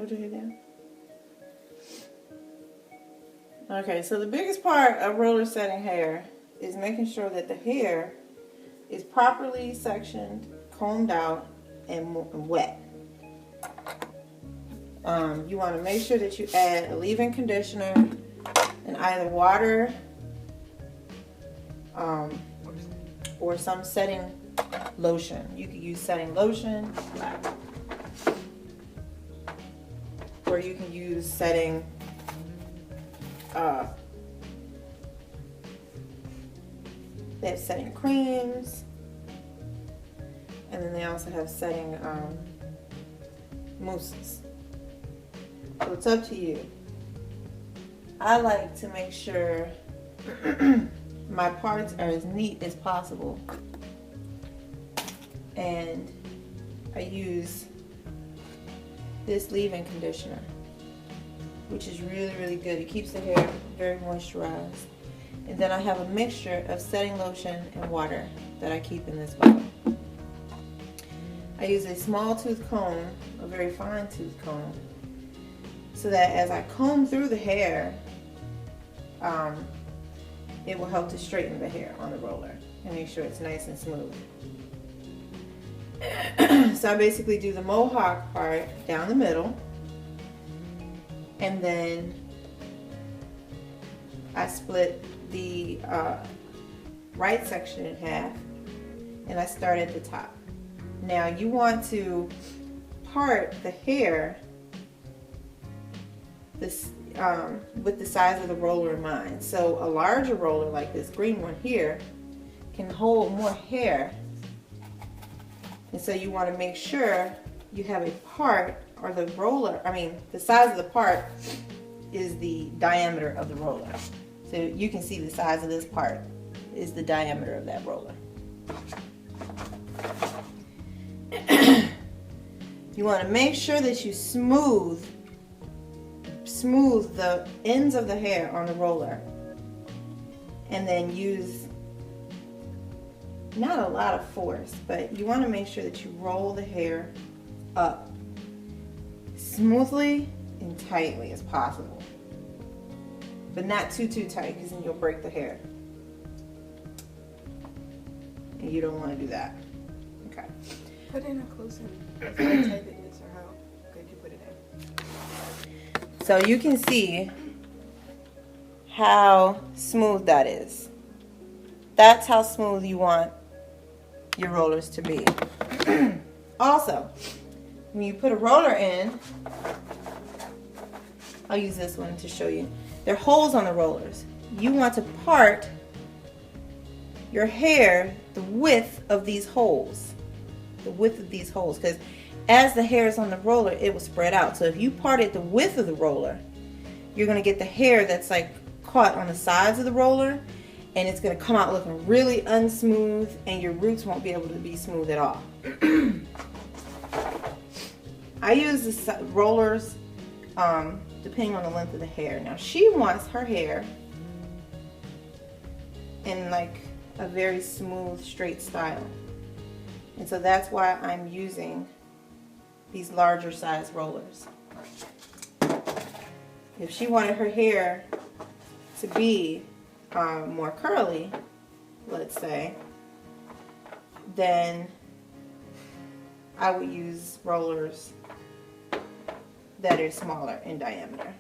Hold your head down. Okay, so the biggest part of roller setting hair is making sure that the hair is properly sectioned, combed out, and wet. You want to make sure that you add a leave-in conditioner and either water or some setting lotion. You could use setting lotion, or you can use setting they have setting creams, and then they also have setting mousses. So it's up to you. I like to make sure my parts are as neat as possible, and I use this leave-in conditioner, which is really, really good. It keeps the hair very moisturized. And then I have a mixture of setting lotion and water that I keep in this bottle. I use a small tooth comb, a very fine tooth comb, so that as I comb through the hair, it will help to straighten the hair on the roller and make sure it's nice and smooth. So I basically do the mohawk part down the middle, and then I split the right section in half, and I start at the top. Now you want to part the hair with the size of the roller in mind. So a larger roller like this green one here can hold more hair, and so you want to make sure you have a part, or the roller, the size of the part is the diameter of the roller. So you can see the size of this part is the diameter of that roller. You want to make sure that you smooth the ends of the hair on the roller, and then use not a lot of force, but you want to make sure that you roll the hair up smoothly and tightly as possible, but not too tight, because then you'll break the hair, and you don't want to do that. Okay. Put in a close-in. How tight it is, or how good you put it in. So you can see how smooth that is. That's how smooth you want your rollers to be. Also, when you put a roller in, I'll use this one to show you. There are holes on the rollers. You want to part your hair the width of these holes. The width of these holes, because as the hair is on the roller, it will spread out. So if you part it the width of the roller, you're going to get the hair that's like caught on the sides of the roller, and it's going to come out looking really unsmooth, and your roots won't be able to be smooth at all. I use the rollers depending on the length of the hair. Now she wants her hair in like a very smooth, straight style, and so that's why I'm using these larger size rollers. If she wanted her hair to be more curly, let's say, then I would use rollers that are smaller in diameter.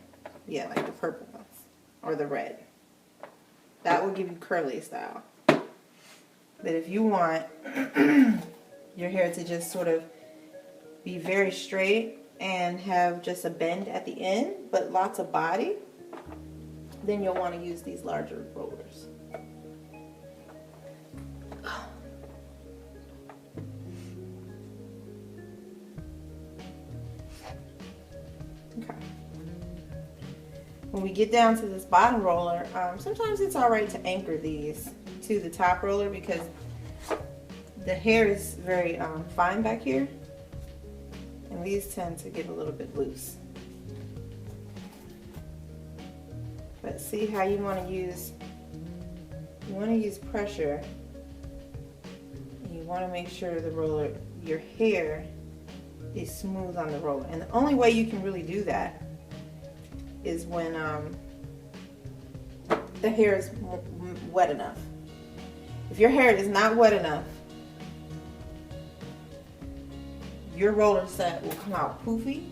Yeah, like the purple ones or the red. That will give you curly style. But if you want your hair to just sort of be very straight and have just a bend at the end, but lots of body, then you'll want to use these larger rollers. Okay. When we get down to this bottom roller, sometimes it's alright to anchor these to the top roller, because the hair is very fine back here, and these tend to get a little bit loose. But see how you want to use pressure, and you want to make sure the roller, your hair is smooth on the roller. And the only way you can really do that is when the hair is wet enough. If your hair is not wet enough, your roller set will come out poofy.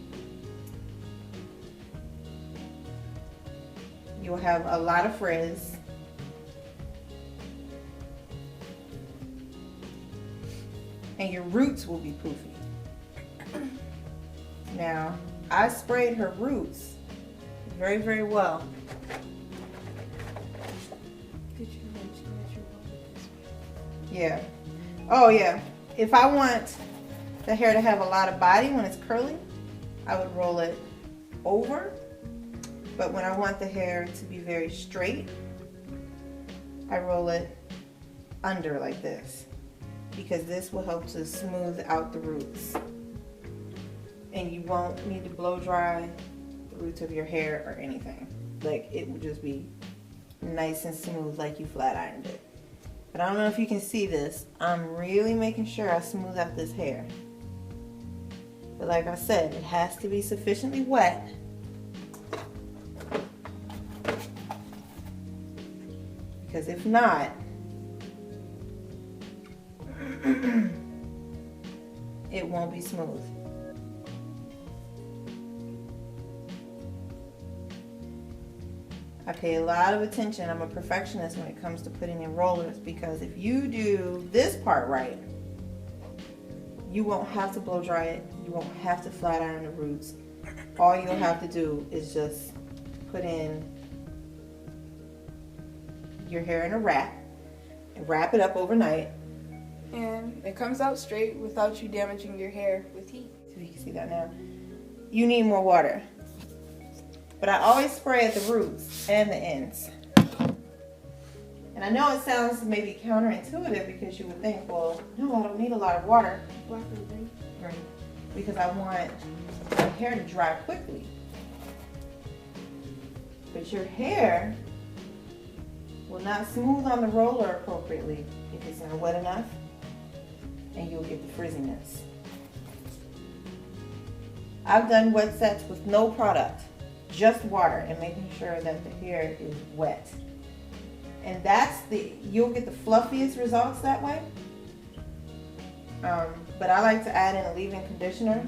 You'll have a lot of frizz. And your roots will be poofy. Now, I sprayed her roots very, very well. Did you mention that you wanted this way? Yeah. Oh, yeah. If I want the hair to have a lot of body when it's curly, I would roll it over. But when I want the hair to be very straight, I roll it under like this, because this will help to smooth out the roots. And you won't need to blow dry the roots of your hair or anything. Like, it will just be nice and smooth like you flat ironed it. But I don't know if you can see this. I'm really making sure I smooth out this hair. But like I said, it has to be sufficiently wet because if not, it won't be smooth. I pay a lot of attention. I'm a perfectionist when it comes to putting in rollers, because if you do this part right, you won't have to blow dry it. You won't have to flat iron the roots. All you'll have to do is just put in your hair in a wrap and wrap it up overnight. And it comes out straight without you damaging your hair with heat. So you can see that now. You need more water. But I always spray at the roots and the ends. And I know it sounds maybe counterintuitive, because you would think, well, no, I don't need a lot of water. Black or green? Right. Because I want my hair to dry quickly. But your hair will not smooth on the roller appropriately if it's not wet enough, and you'll get the frizziness. I've done wet sets with no product, just water, and making sure that the hair is wet. And you'll get the fluffiest results that way. But I like to add in a leave-in conditioner,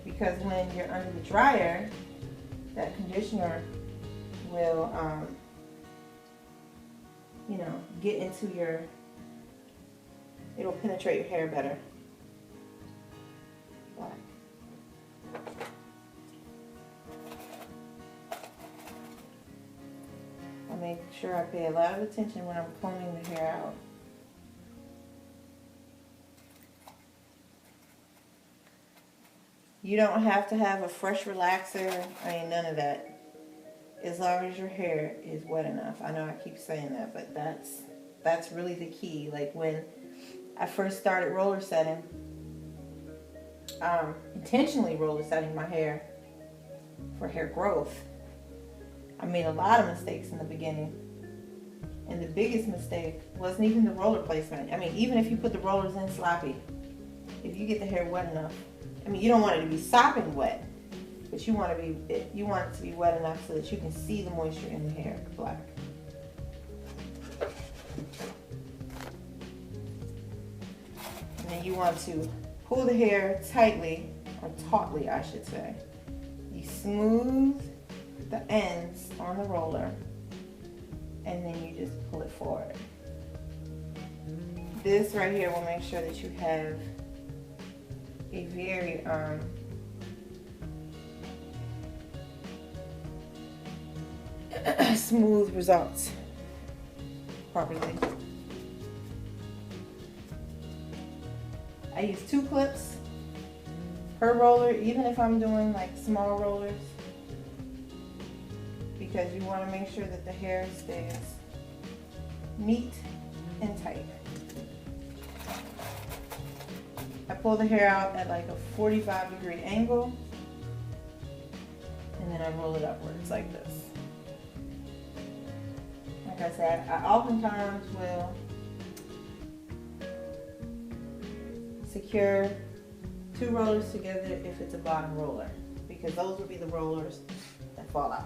because when you're under the dryer, that conditioner will, get into it'll penetrate your hair better. I make sure I pay a lot of attention when I'm combing the hair out. You don't have to have a fresh relaxer. I mean, none of that. As long as your hair is wet enough. I know I keep saying that, but that's really the key. Like, when I first started roller setting, intentionally roller setting my hair for hair growth, I made a lot of mistakes in the beginning. And the biggest mistake wasn't even the roller placement. I mean, even if you put the rollers in sloppy, if you get the hair wet enough, I mean, you don't want it to be sopping wet, but you want it to be wet enough so that you can see the moisture in the hair, black. And then you want to pull the hair tightly, or tautly, I should say. You smooth the ends on the roller, and then you just pull it forward. This right here will make sure that you have a very smooth results properly. I use 2 clips per roller, even if I'm doing like small rollers, because you want to make sure that the hair stays neat and tight. I pull the hair out at like a 45-degree angle, and then I roll it upwards like this. Like I said, I oftentimes will secure 2 rollers together if it's a bottom roller, because those would be the rollers that fall out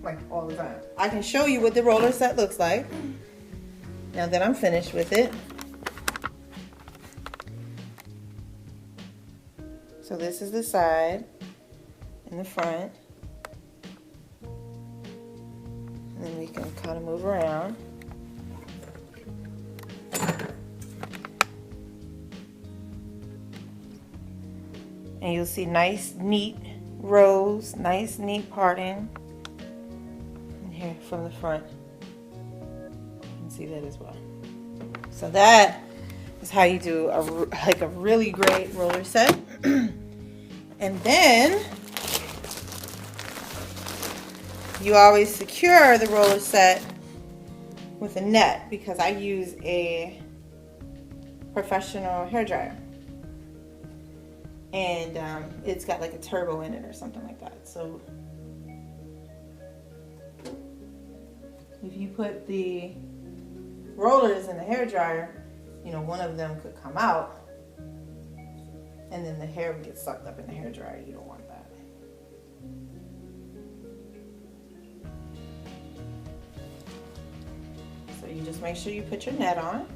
like all the time. I can show you what the roller set looks like now that I'm finished with it. So this is the side and the front, and then we can kind of move around. And you'll see nice, neat rows, nice, neat parting. And here from the front, you can see that as well. So that is how you do a really great roller set. And then you always secure the roller set with a net, because I use a professional hairdryer. And it's got like a turbo in it or something like that. So if you put the rollers in the hairdryer, you know, one of them could come out and then the hair would get sucked up in the hairdryer. You don't want that. So you just make sure you put your net on.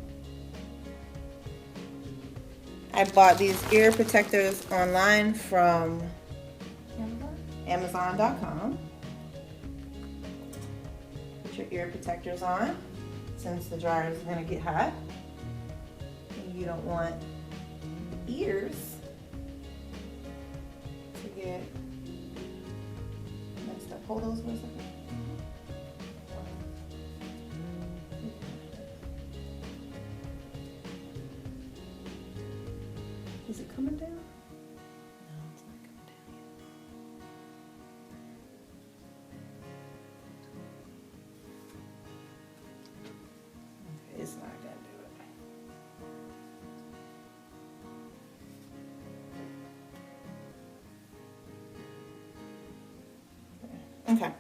I bought these ear protectors online from Amazon.com. Put your ear protectors on, since the dryer is going to get hot. And you don't want ears to get messed up. Hold those for a second. Is it coming down? No, it's not coming down yet. Okay, it's not gonna do it. Okay.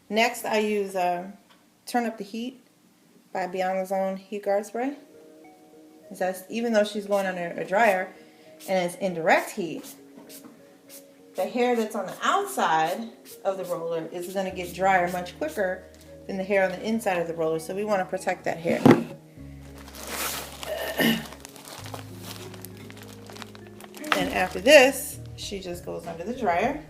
Next, I use Turn Up the Heat by Beyond Zone Heat Guard Spray. Even though she's going under a dryer and it's indirect heat, the hair that's on the outside of the roller is going to get drier much quicker than the hair on the inside of the roller, so we want to protect that hair. And after this, she just goes under the dryer.